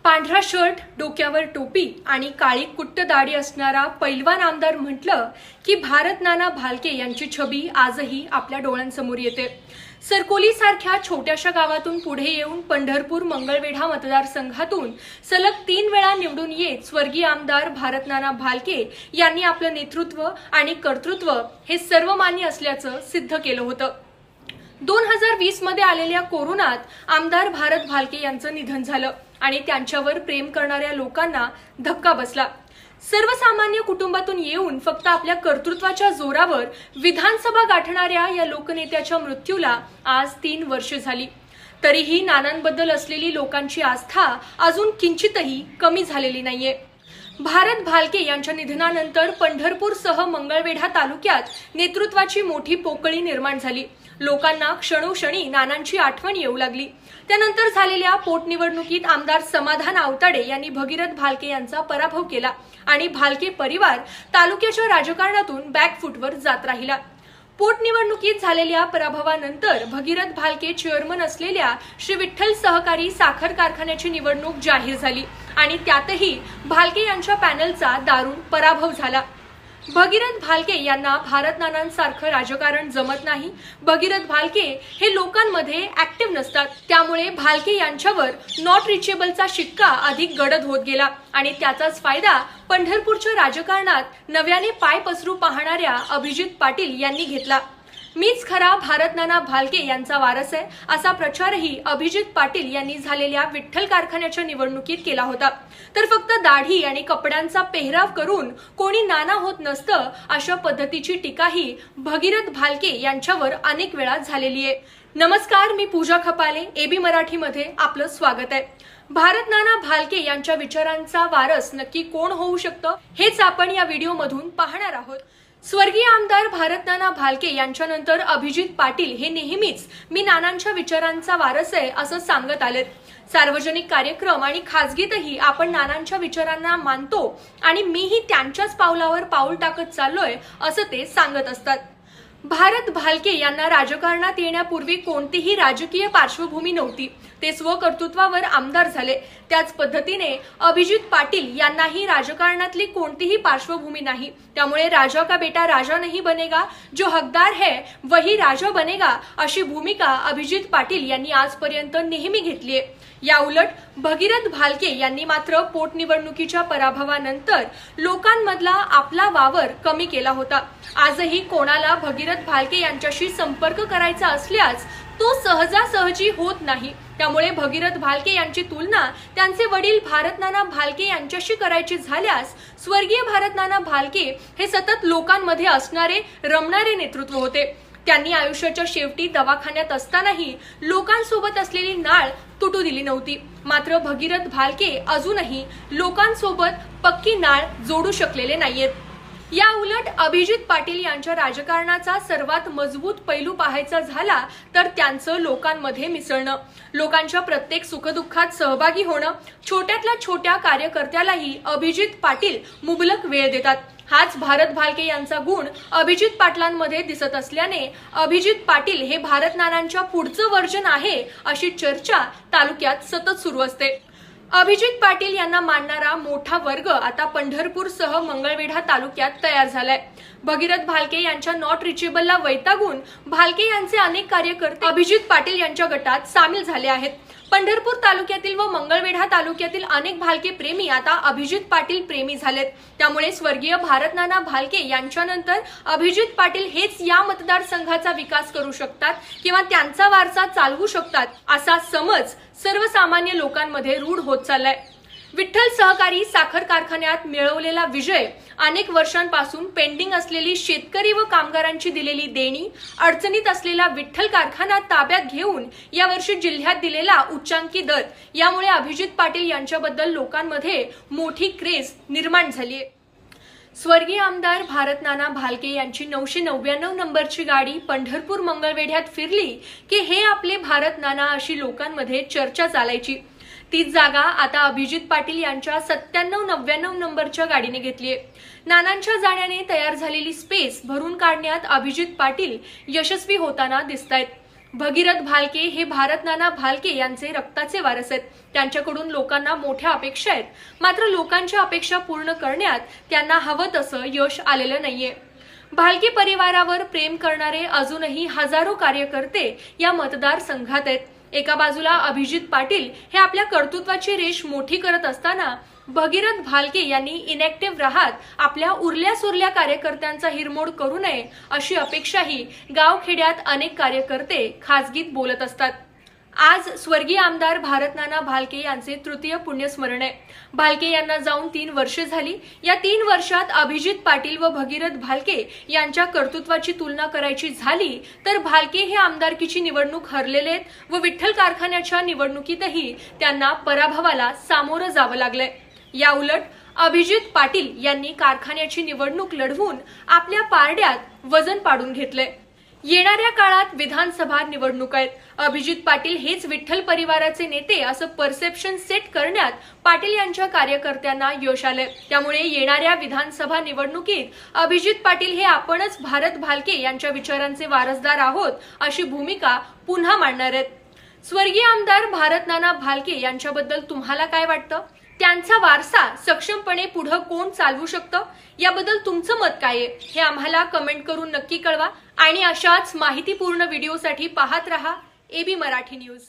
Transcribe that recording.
पांढरा शर्ट, डोक्यावर टोपी आणि काळी कुट्ट दाढी असणारा पैलवान आमदार म्हटलं की भारत नाना भालके यांची छबी आजही आपल्या डोळ्यांसमोर येते। सरकोली सारख्या छोट्याशा गावातून पुढे येऊन पंढरपूर मंगळवेढा मतदारसंघातून सलग 3 वेळा निवडून येत स्वर्गीय आमदार भारत नाना भालके यांनी आपलं नेतृत्व आणि कर्तृत्व हे सर्वमान्य असल्याचं सिद्ध केलं होतं। 2020 मध्ये आलेल्या कोरोनात आमदार भारत भालके यांचं निधन झालं आणि त्यांच्यावर प्रेम करणाऱ्या लोकांना धक्का बसला। सर्वसामान्य कुटुंबातून येऊन फक्त आपल्या कर्तृत्वाच्या जोरावर विधानसभा गाठणाऱ्या या लोकनेत्याच्या मृत्यूला आज 3 वर्ष झाली। तरीही नानांबद्दल असलेली लोकांची आस्था अजून किंचितही कमी झालेली नाहीये। भारत भालके यांच्या निधनानंतर पंढरपूरसह मंगळवेढा तालुक्यात नेतृत्वाची मोठी पोकळी निर्माण झाली। लोकांना क्षणोक्षणी नानांची आठवण येऊ लागली। त्यानंतर झालेल्या पोटनिवडणुकीत आमदार समाधान आवताडे यांनी भगीरथ भालके यांचा पराभव केला आणि भालके परिवार तालुक्याच्या राजकारणातून बॅकफूटवर जात राहिला। पोटनिवडणुकीत झालेल्या पराभवानंतर भगीरथ भालके चेअरमन असलेल्या श्री विठ्ठल सहकारी साखर कारखान्याची निवडणूक जाहीर झाली आणि त्यातही भालके यांच्या पॅनलचा दारुण पराभव झाला। भगीरथ भालके यांना भारत नानांसारखं राजकारण जमत नाही। भगीरथ भालके हे लोकांमध्ये ऍक्टिव्ह नसतात, त्यामुळे भालके यांच्यावर नॉट रिचेबलचा शिक्का अधिक गडद होत गेला आणि त्याचाच फायदा पंढरपूरच्या राजकारणात नव्याने पाय पसरू पाहणाऱ्या अभिजित पाटील यांनी घेतला। मीच खरा भारत नाना भालके यांचा वारस आहे असा प्रचारही अभिजित पाटील यांनी झालेल्या विठ्ठल कारखान्याच्या निवडणुकीत केला होता। तर फक्त दाढी आणि कपड्यांचा पेहराव करून कोणी नाना होत नसतं अशा पद्धतीची टीकाही भगीरथ भालके यांच्यावर अनेक वेळा झालेली आहे। नमस्कार, मी पूजा खपाले, एबी मराठीमध्ये आपलं स्वागत आहे। भारत नाना भालके यांच्या विचारांचा वारस नक्की कोण होऊ शकतं हेच आपण या व्हिडिओमधून पाहणार आहोत। स्वर्गीय आमदार भारत नाना भालके यांच्यानंतर अभिजित पाटील हे नेहमीच मी नानांच्या विचारांचा वारस आहे असं सांगत आलेत। सार्वजनिक कार्यक्रम आणि खासगीतही आपण नानांच्या विचारांना मानतो आणि मीही त्यांच्याच पावलावर पाऊल टाकत चाललोय असं ते सांगत असतात। भारत भालके यांना राजकारणात येण्यापूर्वी कोणतीही राजकीय पार्श्वभूमी नव्हती। ते स्वकर्तृत्वावर आमदार झाले। त्याच पद्धतीने अभिजित पाटील यांनाही राजकारणातली कोणतीही पार्श्वभूमी नाही, त्यामुळे राजा का बेटा राजा नहीं बनेगा, जो हकदार है वही राजा बनेगा अशी भूमिका अभिजित पाटील यांनी आजपर्यंत नेहमी घेतली आहे। या उलट भगीरथ भालके यांनी मात्र पोटनिवडणुकीच्या पराभवानंतर लोकांमधला आपला वावर कमी केला होता। आजही कोणाला भगीरथ भालके यांच्याशी संपर्क करायचा असल्यास तो सहजासहजी होत नाही। त्यामुळे भगीरथ भालके यांची तुलना त्यांचे वडील भारत नाना भालके यांच्याशी करायची झाल्यास स्वर्गीय भारत नाना भालके हे सतत लोकांमध्ये असणारे रमणारे नेतृत्व होते। त्यांनी आयुष्याच्या शेवटी दवाखान्यात असतानाही लोकांसोबत असलेली नाळ तुटू दिली नव्हती। मात्र भगीरथ भालके अजूनही लोकांसोबत पक्की नाळ जोडू शकलेले नाहीयेत। या उलट अभिजित पाटील यांच्या राजकारणाचा सर्वात मजबूत पैलू पाहायचा झाला तर त्यांचं लोकांमध्ये मिसळणं, लोकांच्या प्रत्येक सुखदुःखात सहभागी होणं। छोट्यातल्या छोट्या कार्यकर्त्यालाही अभिजित पाटील मुबलक वेळ देतात। हाच भारत भालके यांचा गुण अभिजित पाटलांमध्ये दिसत असल्याने अभिजित पाटील हे भारत नानांच्या पुढचं वर्जन आहे अशी चर्चा तालुक्यात सतत सुरू असते। अभिजित पाटील यांना मानणारा मोठा वर्ग आता पंढरपूरसह मंगळवेढा तालुक्यात तयार झालाय। भगीरथ भालके यांच्या नॉट रिचेबलला वैतागून भालके यांचे अनेक कार्यकर्ते अभिजित पाटील यांच्या गटात सामील झाले आहेत। पंढरपूर तालुक्यातील व मंगळवेढा तालुक्यातील अनेक भालके प्रेमी आता अभिजित पाटील प्रेमी झालेत। त्यामुळे स्वर्गीय भारत नाना भालके यांच्यानंतर अभिजित पाटील हेच या मतदारसंघाचा विकास करू शकतात किंवा त्यांचा वारसा चालवू शकतात असा समज सर्वसामान्य लोकांमध्ये रूढ होत चाललाय। विठ्ठल सहकारी साखर कारखान्यात मिळवलेला विजय, अनेक वर्षांपासून पेंडिंग असलेली शेतकरी व कामगारांची दिलेली देणी, अडचणीत असलेला विठ्ठल कारखाना ताब्यात घेऊन यावर्षी जिल्ह्यात दिलेला उच्चांकी दर यामुळे अभिजित पाटील यांच्याबद्दल लोकांमध्ये मोठी क्रेज निर्माण झाली आहे। स्वर्गीय आमदार भारत नाना भालके यांची 999 नंबरची गाडी पंढरपूर मंगळवेढ्यात फिरली की हे आपले भारत नाना अशी लोकांमध्ये चर्चा चालायची। तीच जागा आता अभिजित पाटील यांच्या 9799 नंबरच्या गाडीने घेतलीये। नानांच्या जाण्याने तयार झालेली स्पेस भरून काढण्यात अभिजित पाटील यशस्वी होताना दिसतायत। भगीरथ भालके हे भारत नाना भालके यांचे रक्ताचे वारस आहेत। त्यांच्याकडून लोकांना मोठ्या अपेक्षा आहेत, मात्र लोकांच्या अपेक्षा पूर्ण करण्यात त्यांना हवं तसं यश आलेलं नाहीये। भालके परिवारावर प्रेम करणारे अजूनही हजारो कार्यकर्ते या मतदारसंघात आहेत। एका बाजूला अभिजित पाटील हे आपल्या कर्तृत्वाची रेष मोठी करत असताना भगीरथ भालके यांनी इनॅक्टिव्ह राहत आपल्या उरल्या सुरल्या कार्यकर्त्यांचा हिरमोड करू नये अशी अपेक्षाही गावखेड्यात अनेक कार्यकर्ते खासगीत बोलत असतात। आज स्वर्गीय आमदार भारत नाना भालके यांचे तृतीय पुण्यस्मरण आहे। भालके यांना जाऊन 3 वर्षे झाली। या 3 वर्षात अभिजित पाटील व भगीरथ भालके यांच्या कर्तृत्वाची तुलना करायची झाली तर भालके हे आमदारकीची निवडणूक हरलेले आहेत व विठ्ठल कारखान्याच्या निवडणुकीतही त्यांना पराभवाला सामोरं जावं लागलंय। या उलट अभिजित पाटील यांनी कारखान्याची निवडणूक लढवून आपल्या पारड्यात वजन पाडून घेतले। येणाऱ्या काळात विधानसभा निवडणूक आहेत। अभिजित पाटील हेच विठ्ठल परिवाराचे नेते असं परसेप्शन सेट करण्यात पाटील यांच्या कार्यकर्त्यांना यश आले। त्यामुळे येणाऱ्या विधानसभा निवडणुकीत अभिजित पाटील हे आपणच भारत भालके यांच्या विचारांचे वारसदार आहोत अशी भूमिका पुन्हा मांडणार आहेत। स्वर्गीय आमदार भारत नाना भालके यांच्याबद्दल तुम्हाला काय वाटतं? त्यांचा वारसा सक्षमपणे पुढे कोण चालवू शकतं? याबद्दल तुमचं मत काय आहे हे आम्हाला कमेंट करून नक्की कळवा आणि अशाच माहितीपूर्ण व्हिडिओसाठी पाहत रहा एबी मराठी न्यूज।